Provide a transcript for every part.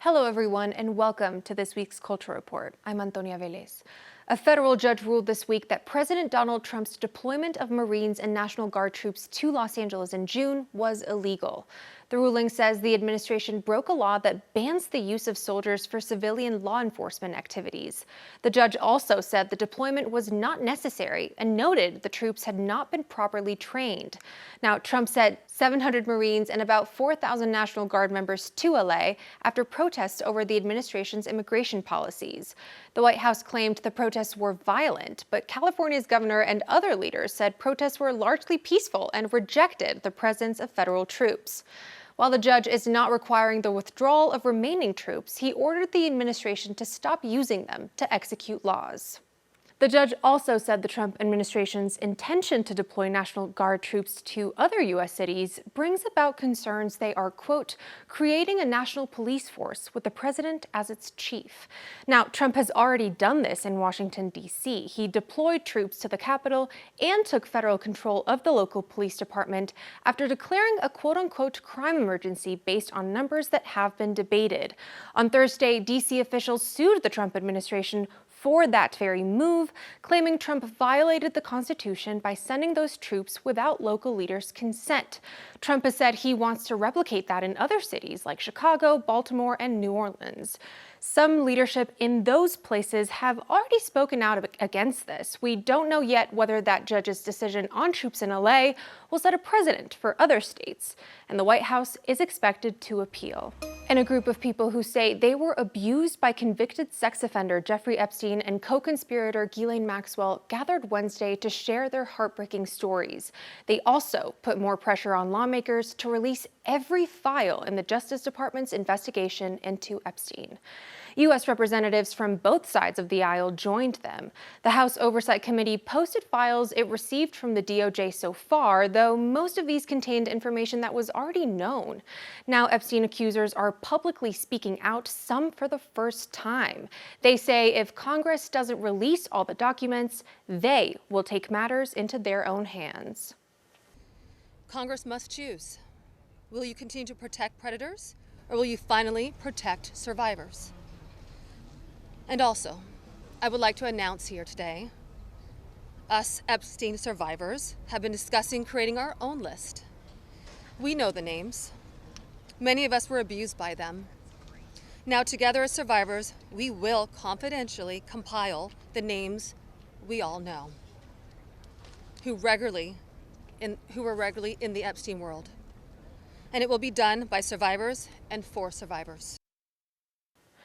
Hello, everyone, and welcome to this week's Culture Report. I'm Antonia Velez. A federal judge ruled this week that President Donald Trump's deployment of Marines and National Guard troops to Los Angeles in June was illegal. The ruling says the administration broke a law that bans the use of soldiers for civilian law enforcement activities. The judge also said the deployment was not necessary and noted the troops had not been properly trained. Now, Trump sent 700 Marines and about 4,000 National Guard members to LA after protests over the administration's immigration policies. The White House claimed the protests were violent, but California's governor and other leaders said protests were largely peaceful and rejected the presence of federal troops. While the judge is not requiring the withdrawal of remaining troops, he ordered the administration to stop using them to execute laws. The judge also said the Trump administration's intention to deploy National Guard troops to other U.S. cities brings about concerns they are, quote, creating a national police force with the president as its chief. Now, Trump has already done this in Washington, D.C. He deployed troops to the Capitol and took federal control of the local police department after declaring a quote-unquote crime emergency based on numbers that have been debated. On Thursday, D.C. officials sued the Trump administration for that very move, claiming Trump violated the Constitution by sending those troops without local leaders' consent. Trump has said he wants to replicate that in other cities like Chicago, Baltimore, and New Orleans. Some leadership in those places have already spoken out against this. We don't know yet whether that judge's decision on troops in LA will set a precedent for other states, and the White House is expected to appeal. And a group of people who say they were abused by convicted sex offender Jeffrey Epstein and co-conspirator Ghislaine Maxwell gathered Wednesday to share their heartbreaking stories. They also put more pressure on lawmakers to release every file in the Justice Department's investigation into Epstein. U.S. representatives from both sides of the aisle joined them. The House Oversight Committee posted files it received from the DOJ so far, though most of these contained information that was already known. Now Epstein accusers are publicly speaking out, some for the first time. They say if Congress doesn't release all the documents, they will take matters into their own hands. Congress must choose. Will you continue to protect predators, or will you finally protect survivors? And also, I would like to announce here today, us Epstein survivors have been discussing creating our own list. We know the names. Many of us were abused by them. Now, together as survivors, we will confidentially compile the names we all know who were regularly in the Epstein world. And it will be done by survivors and for survivors.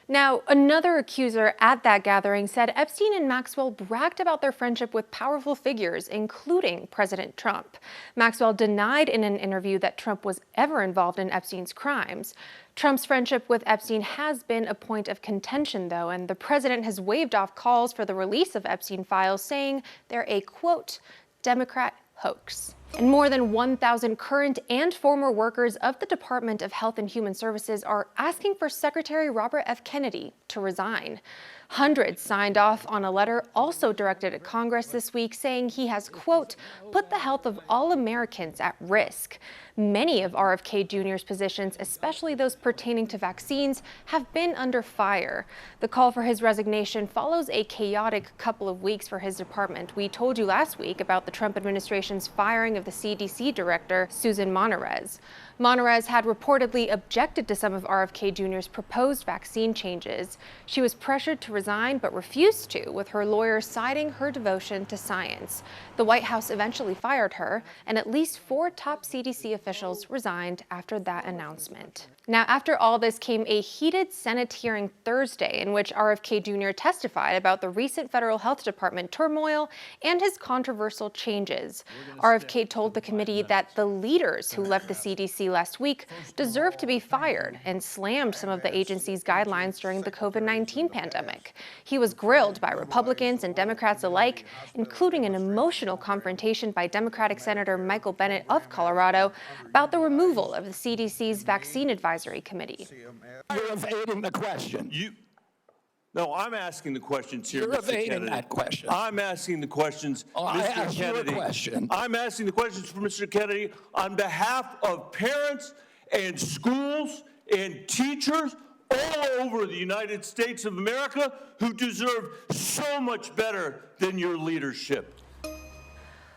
Now, another accuser at that gathering said Epstein and Maxwell bragged about their friendship with powerful figures, including President Trump. Maxwell denied in an interview that Trump was ever involved in Epstein's crimes. Trump's friendship with Epstein has been a point of contention, though, and the president has waved off calls for the release of Epstein files, saying they're a, quote, Democrat hoax. And more than 1,000 current and former workers of the Department of Health and Human Services are asking for Secretary Robert F. Kennedy to resign. Hundreds signed off on a letter also directed at Congress this week saying he has, quote, put the health of all Americans at risk. Many of RFK Jr.'s positions, especially those pertaining to vaccines, have been under fire. The call for his resignation follows a chaotic couple of weeks for his department. We told you last week about the Trump administration's firing of the CDC director, Susan Monterez. Monterez had reportedly objected to some of RFK Jr.'s proposed vaccine changes. She was pressured to resign but refused to, with her lawyer citing her devotion to science. The White House eventually fired her, and at least 4 top CDC officials resigned after that announcement. Now, after all this came a heated Senate hearing Thursday in which RFK Jr. testified about the recent federal health department turmoil and his controversial changes. RFK told the committee that the leaders who left the CDC last week deserve to be fired and slammed some of the agency's guidelines during the COVID-19 pandemic. He was grilled by Republicans and Democrats alike, including an emotional confrontation by Democratic Senator Michael Bennet of Colorado about the removal of the CDC's vaccine advisory committee. You're evading the question. No, I'm asking the questions here, You're Mr. evading Kennedy. that question. I'm asking the questions, I Mr. asked Kennedy. you a question. I'm asking the questions for Mr. Kennedy on behalf of parents and schools and teachers all over the United States of America who deserve so much better than your leadership.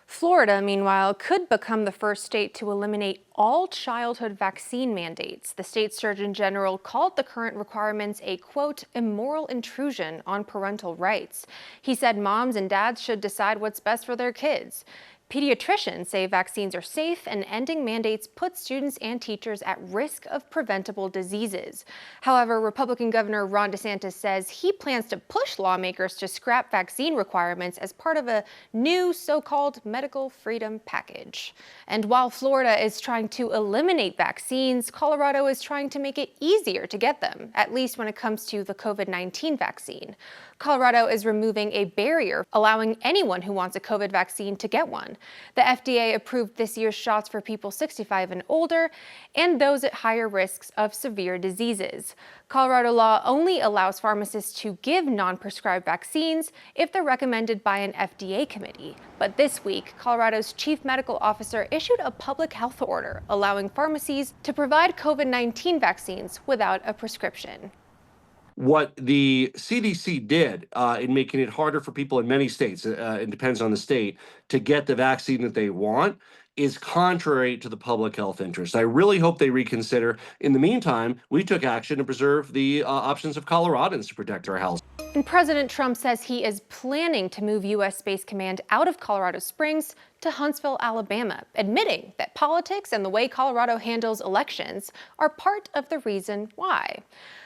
Florida, meanwhile, could become the first state to eliminate all childhood vaccine mandates. The state surgeon general called the current requirements a, quote, immoral intrusion on parental rights. He said moms and dads should decide what's best for their kids. Pediatricians say vaccines are safe and ending mandates puts students and teachers at risk of preventable diseases. However, Republican Governor Ron DeSantis says he plans to push lawmakers to scrap vaccine requirements as part of a new so-called medical freedom package. And while Florida is trying to eliminate vaccines, Colorado is trying to make it easier to get them, at least when it comes to the COVID-19 vaccine. Colorado is removing a barrier, allowing anyone who wants a COVID vaccine to get one. The FDA approved this year's shots for people 65 and older and those at higher risks of severe diseases. Colorado law only allows pharmacists to give non-prescribed vaccines if they're recommended by an FDA committee. But this week, Colorado's chief medical officer issued a public health order allowing pharmacies to provide COVID-19 vaccines without a prescription. What the CDC did in making it harder for people in many states, it depends on the state, to get the vaccine that they want is contrary to the public health interest. I really hope they reconsider. In the meantime, we took action to preserve the options of Coloradans to protect our health. And President Trump says he is planning to move U.S. Space Command out of Colorado Springs to Huntsville, Alabama, admitting that politics and the way Colorado handles elections are part of the reason why.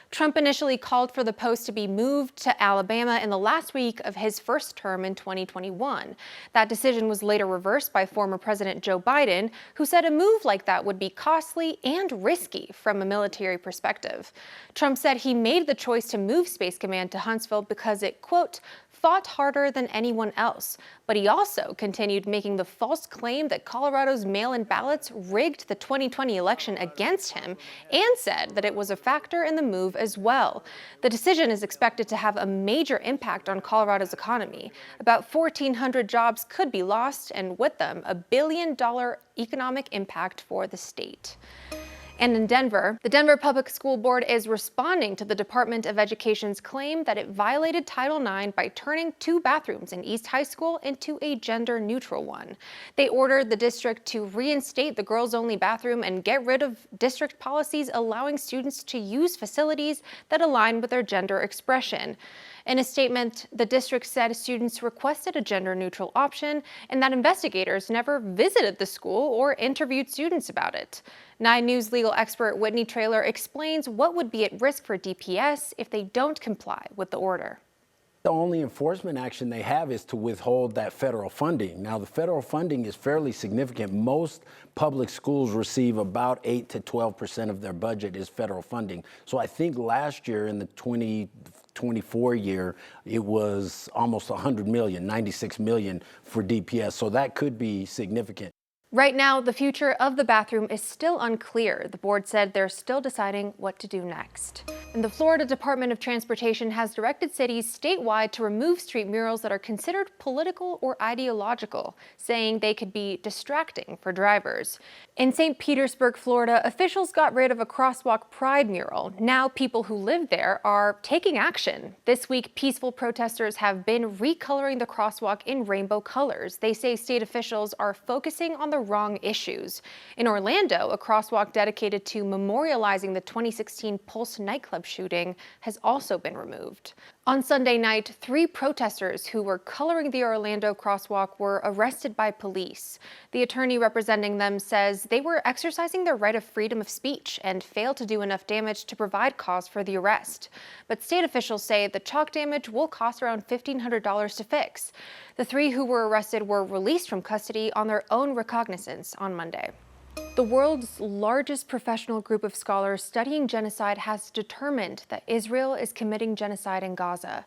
Trump initially called for the post to be moved to Alabama in the last week of his first term in 2021. That decision was later reversed by former President Joe Biden, who said a move like that would be costly and risky from a military perspective. Trump said he made the choice to move Space Command to Huntsville because it, quote, fought harder than anyone else. But he also continued making the false claim that Colorado's mail-in ballots rigged the 2020 election against him and said that it was a factor in the move as well. The decision is expected to have a major impact on Colorado's economy. About 1,400 jobs could be lost, and with them, $1 billion economic impact for the state. And in Denver, the Denver Public School Board is responding to the Department of Education's claim that it violated Title IX by turning 2 bathrooms in East High School into a gender-neutral one. They ordered the district to reinstate the girls-only bathroom and get rid of district policies allowing students to use facilities that align with their gender expression. In a statement, the district said students requested a gender-neutral option and that investigators never visited the school or interviewed students about it. 9 News legal expert Whitney Traylor explains what would be at risk for DPS if they don't comply with the order. The only enforcement action they have is to withhold that federal funding. Now, the federal funding is fairly significant. Most public schools receive about 8 to 12% of their budget is federal funding. So I think last year in the 2024 year, it was almost 100 million, 96 million for DPS. So that could be significant. Right now, the future of the bathroom is still unclear. The board said they're still deciding what to do next. And the Florida Department of Transportation has directed cities statewide to remove street murals that are considered political or ideological, saying they could be distracting for drivers. In St. Petersburg, Florida, officials got rid of a crosswalk pride mural. Now people who live there are taking action. This week, peaceful protesters have been recoloring the crosswalk in rainbow colors. They say state officials are focusing on the wrong issues. In Orlando, a crosswalk dedicated to memorializing the 2016 Pulse nightclub shooting has also been removed. On Sunday night, 3 protesters who were coloring the Orlando crosswalk were arrested by police. The attorney representing them says they were exercising their right of freedom of speech and failed to do enough damage to provide cause for the arrest. But state officials say the chalk damage will cost around $1,500 to fix. The 3 who were arrested were released from custody on their own recognizance on Monday. The world's largest professional group of scholars studying genocide has determined that Israel is committing genocide in Gaza.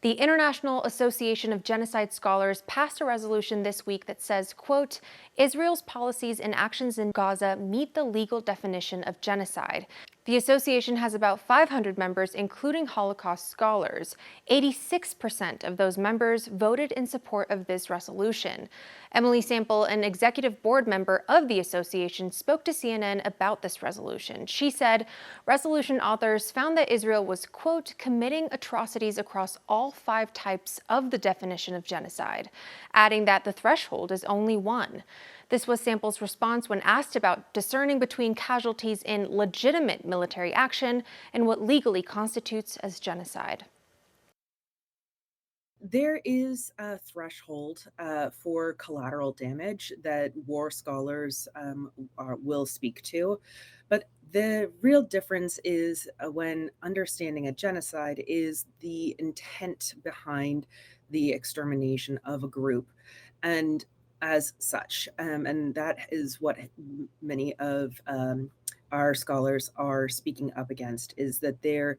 The International Association of Genocide Scholars passed a resolution this week that says, quote, Israel's policies and actions in Gaza meet the legal definition of genocide. The association has about 500 members, including Holocaust scholars. 86% of those members voted in support of this resolution. Emily Sample, an executive board member of the association, spoke to CNN about this resolution. She said resolution authors found that Israel was, quote, committing atrocities across all 5 types of the definition of genocide, adding that the threshold is only 1. This was Sample's response when asked about discerning between casualties in legitimate military action and what legally constitutes as genocide. There is a threshold for collateral damage that war scholars will speak to, but the real difference is when understanding a genocide is the intent behind the extermination of a group. And as such, and that is what many of our scholars are speaking up against, is that there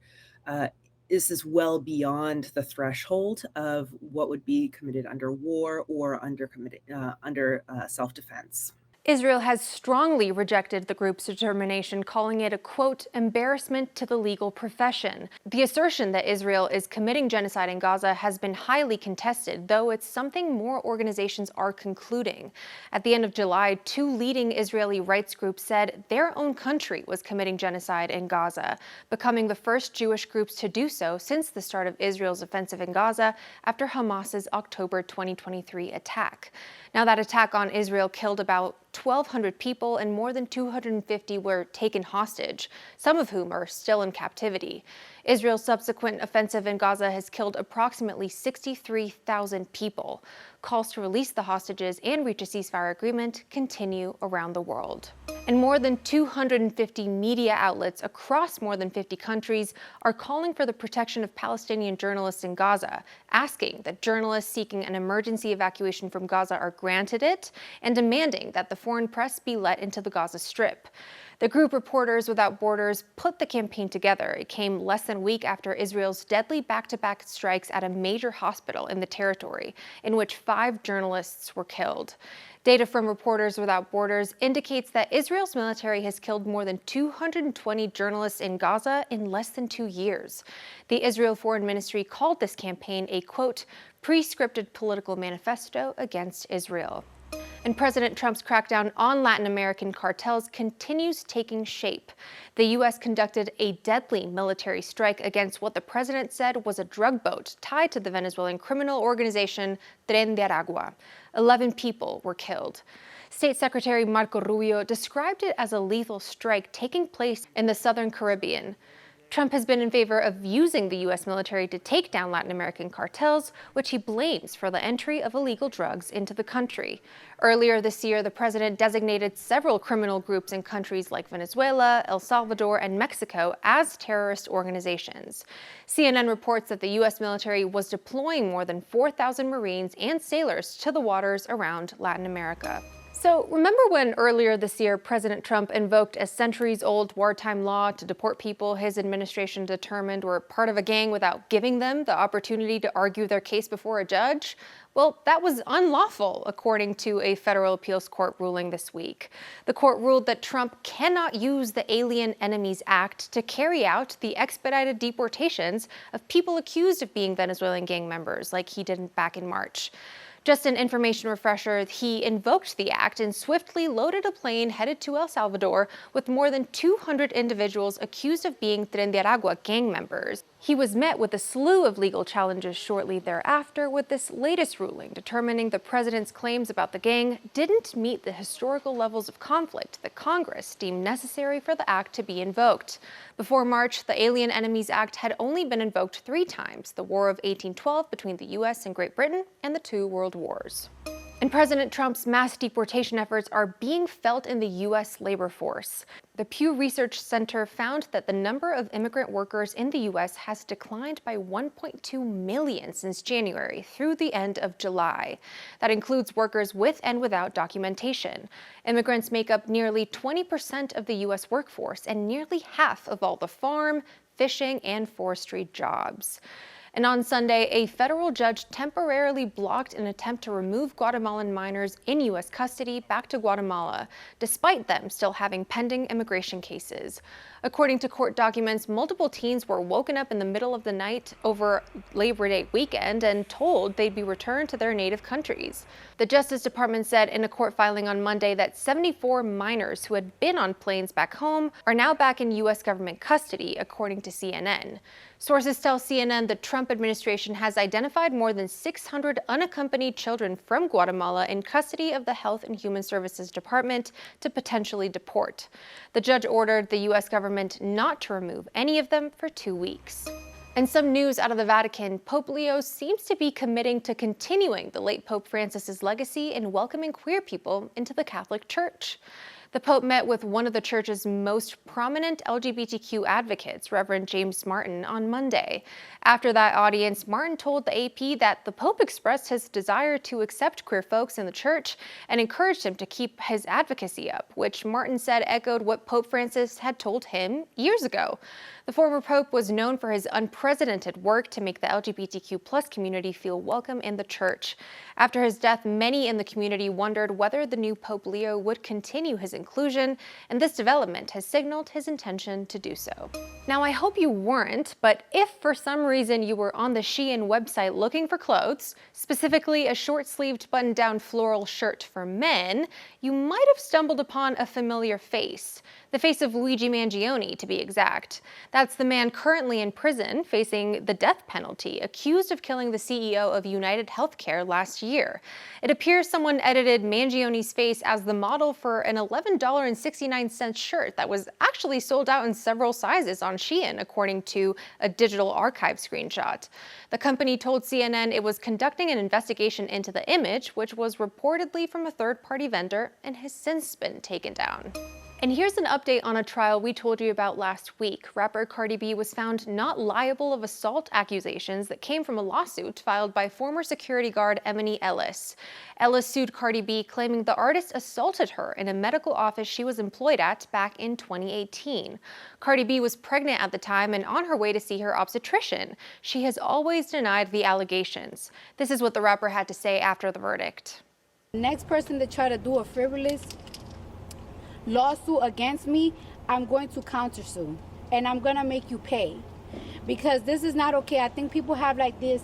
this is well beyond the threshold of what would be committed under war or under self-defense. Israel has strongly rejected the group's determination, calling it a, quote, embarrassment to the legal profession. The assertion that Israel is committing genocide in Gaza has been highly contested, though it's something more organizations are concluding. At the end of July, 2 leading Israeli rights groups said their own country was committing genocide in Gaza, becoming the first Jewish groups to do so since the start of Israel's offensive in Gaza after Hamas's October 2023 attack. Now, that attack on Israel killed about 1,200 people and more than 250 were taken hostage, some of whom are still in captivity. Israel's subsequent offensive in Gaza has killed approximately 63,000 people. Calls to release the hostages and reach a ceasefire agreement continue around the world. And more than 250 media outlets across more than 50 countries are calling for the protection of Palestinian journalists in Gaza, asking that journalists seeking an emergency evacuation from Gaza are granted it, and demanding that the foreign press be let into the Gaza Strip. The group Reporters Without Borders put the campaign together. It came less than a week after Israel's deadly back-to-back strikes at a major hospital in the territory, in which 5 journalists were killed. Data from Reporters Without Borders indicates that Israel's military has killed more than 220 journalists in Gaza in less than 2 years. The Israel Foreign Ministry called this campaign a, quote, pre-scripted political manifesto against Israel. And President Trump's crackdown on Latin American cartels continues taking shape. The U.S. conducted a deadly military strike against what the president said was a drug boat tied to the Venezuelan criminal organization Tren de Aragua. 11 people were killed. State Secretary Marco Rubio described it as a lethal strike taking place in the southern Caribbean. Trump has been in favor of using the U.S. military to take down Latin American cartels, which he blames for the entry of illegal drugs into the country. Earlier this year, the president designated several criminal groups in countries like Venezuela, El Salvador, and Mexico as terrorist organizations. CNN reports that the U.S. military was deploying more than 4,000 Marines and sailors to the waters around Latin America. So remember when earlier this year President Trump invoked a centuries-old wartime law to deport people his administration determined were part of a gang without giving them the opportunity to argue their case before a judge? Well, that was unlawful, according to a federal appeals court ruling this week. The court ruled that Trump cannot use the Alien Enemies Act to carry out the expedited deportations of people accused of being Venezuelan gang members, like he did back in March. Just an information refresher, he invoked the act and swiftly loaded a plane headed to El Salvador with more than 200 individuals accused of being Tren de Aragua gang members. He was met with a slew of legal challenges shortly thereafter, with this latest ruling determining the president's claims about the gang didn't meet the historical levels of conflict that Congress deemed necessary for the act to be invoked. Before March, the Alien Enemies Act had only been invoked 3 times: the War of 1812 between the U.S. and Great Britain and the 2 World Wars. And President Trump's mass deportation efforts are being felt in the U.S. labor force. The Pew Research Center found that the number of immigrant workers in the U.S. has declined by 1.2 million since January through the end of July. That includes workers with and without documentation. Immigrants make up nearly 20% of the U.S. workforce and nearly half of all the farm, fishing, and forestry jobs. And on Sunday, a federal judge temporarily blocked an attempt to remove Guatemalan minors in U.S. custody back to Guatemala, despite them still having pending immigration cases. According to court documents, multiple teens were woken up in the middle of the night over Labor Day weekend and told they'd be returned to their native countries. The Justice Department said in a court filing on Monday that 74 minors who had been on planes back home are now back in U.S. government custody, according to CNN. Sources tell CNN the Trump administration has identified more than 600 unaccompanied children from Guatemala in custody of the Health and Human Services Department to potentially deport. The judge ordered the U.S. government not to remove any of them for 2 weeks. And some news out of the Vatican, Pope Leo seems to be committing to continuing the late Pope Francis's legacy in welcoming queer people into the Catholic Church. The Pope met with one of the Church's most prominent LGBTQ advocates, Reverend James Martin, on Monday. After that audience, Martin told the AP that the Pope expressed his desire to accept queer folks in the Church and encouraged him to keep his advocacy up, which Martin said echoed what Pope Francis had told him years ago. The former Pope was known for his unprecedented work to make the LGBTQ+ community feel welcome in the Church. After his death, many in the community wondered whether the new Pope Leo would continue his inclusion, and this development has signaled his intention to do so. Now, I hope you weren't, but if for some reason you were on the Shein website looking for clothes, specifically a short-sleeved button-down floral shirt for men, you might have stumbled upon a familiar face. The face of Luigi Mangione, to be exact. That's the man currently in prison facing the death penalty, accused of killing the CEO of United Healthcare last year. It appears someone edited Mangione's face as the model for an $11.69 shirt that was actually sold out in several sizes on Shein, according to a digital archive screenshot. The company told CNN it was conducting an investigation into the image, which was reportedly from a third-party vendor and has since been taken down. And here's an update on a trial we told you about last week. Rapper Cardi B was found not liable of assault accusations that came from a lawsuit filed by former security guard Emily Ellis. Ellis sued Cardi B, claiming the artist assaulted her in a medical office she was employed at back in 2018. Cardi B was pregnant at the time and on her way to see her obstetrician. She has always denied the allegations. This is what the rapper had to say after the verdict. The next person to try to do a frivolous lawsuit against me, I'm going to countersue and I'm gonna make you pay, because this is not okay. I think people have like this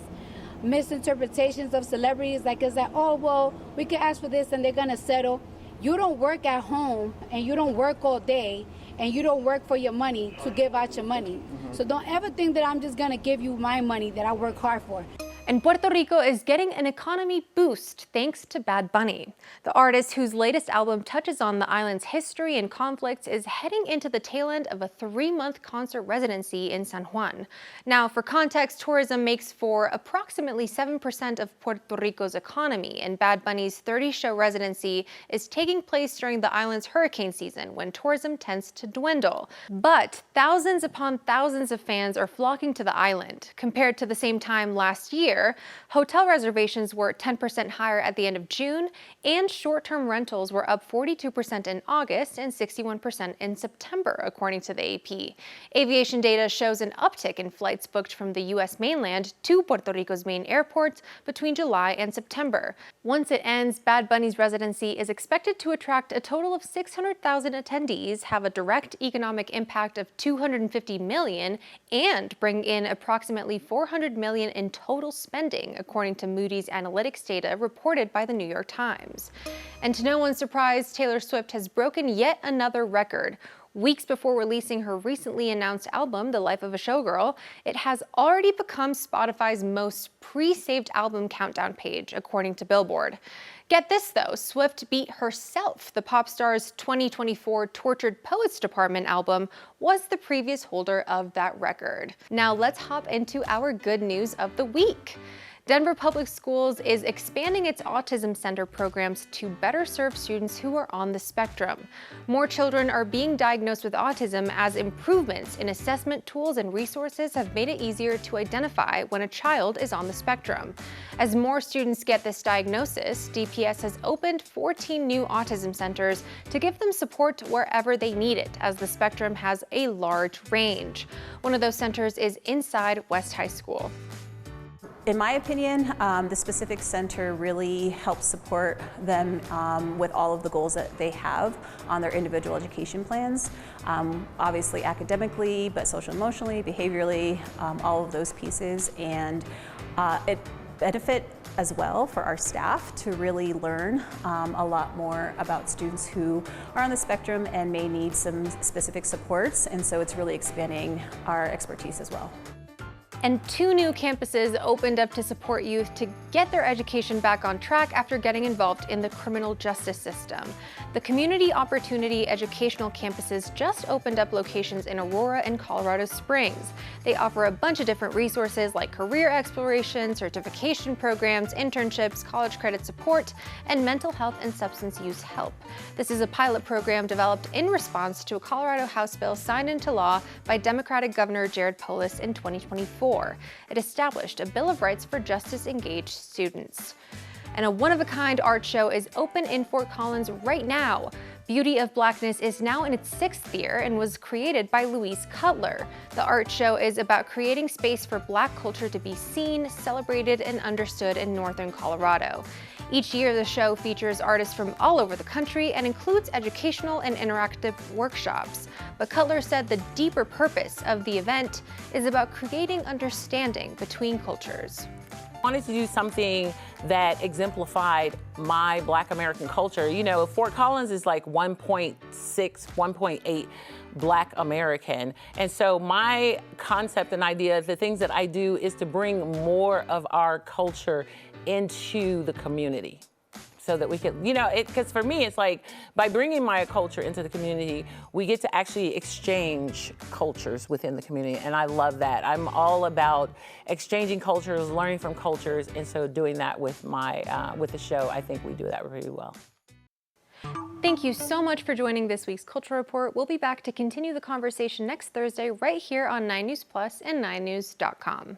misinterpretations of celebrities, like it's like, oh well, we can ask for this and they're gonna settle. You don't work at home and you don't work all day and you don't work for your money to give out your money. So don't ever think that I'm just gonna give you my money that I work hard for. And Puerto Rico is getting an economy boost thanks to Bad Bunny. The artist, whose latest album touches on the island's history and conflicts, is heading into the tail end of a 3-month concert residency in San Juan. Now, for context, tourism makes for approximately 7% of Puerto Rico's economy, and Bad Bunny's 30-show residency is taking place during the island's hurricane season, when tourism tends to dwindle. But thousands upon thousands of fans are flocking to the island. Compared to the same time last year, hotel reservations were 10% higher at the end of June, and short-term rentals were up 42% in August and 61% in September, according to the AP. Aviation data shows an uptick in flights booked from the U.S. mainland to Puerto Rico's main airports between July and September. Once it ends, Bad Bunny's residency is expected to attract a total of 600,000 attendees, have a direct economic impact of $250 million, and bring in approximately $400 million in total spending, according to Moody's Analytics data reported by the New York Times. And to no one's surprise, Taylor Swift has broken yet another record. Weeks before releasing her recently announced album, The Life of a Showgirl, it has already become Spotify's most pre-saved album countdown page, according to Billboard. Get this though, Swift beat herself. The pop star's 2024 Tortured Poets Department album was the previous holder of that record. Now let's hop into our good news of the week. Denver Public Schools is expanding its Autism Center programs to better serve students who are on the spectrum. More children are being diagnosed with autism as improvements in assessment tools and resources have made it easier to identify when a child is on the spectrum. As more students get this diagnosis, DPS has opened 14 new autism centers to give them support wherever they need it, as the spectrum has a large range. One of those centers is inside West High School. In my opinion, the specific center really helps support them with all of the goals that they have on their individual education plans. Obviously academically, but social emotionally, behaviorally, all of those pieces. And it benefit as well for our staff to really learn a lot more about students who are on the spectrum and may need some specific supports. And so it's really expanding our expertise as well. And 2 new campuses opened up to support youth to get their education back on track after getting involved in the criminal justice system. The Community Opportunity Educational Campuses just opened up locations in Aurora and Colorado Springs. They offer a bunch of different resources like career exploration, certification programs, internships, college credit support, and mental health and substance use help. This is a pilot program developed in response to a Colorado House bill signed into law by Democratic Governor Jared Polis in 2024. It established a Bill of Rights for justice-engaged students. And a one-of-a-kind art show is open in Fort Collins right now. Beauty of Blackness is now in its 6th year and was created by Louise Cutler. The art show is about creating space for Black culture to be seen, celebrated, and understood in northern Colorado. Each year, the show features artists from all over the country and includes educational and interactive workshops. But Cutler said the deeper purpose of the event is about creating understanding between cultures. I wanted to do something that exemplified my Black American culture. You know, Fort Collins is like 1.6, 1.8 Black American. And so my concept and idea, the things that I do is to bring more of our culture into the community so that we can, you know, because for me, it's like by bringing my culture into the community, we get to actually exchange cultures within the community. And I love that. I'm all about exchanging cultures, learning from cultures. And so doing that with with the show, I think we do that really well. Thank you so much for joining this week's Culture Report. We'll be back to continue the conversation next Thursday right here on 9 News Plus and 9news.com.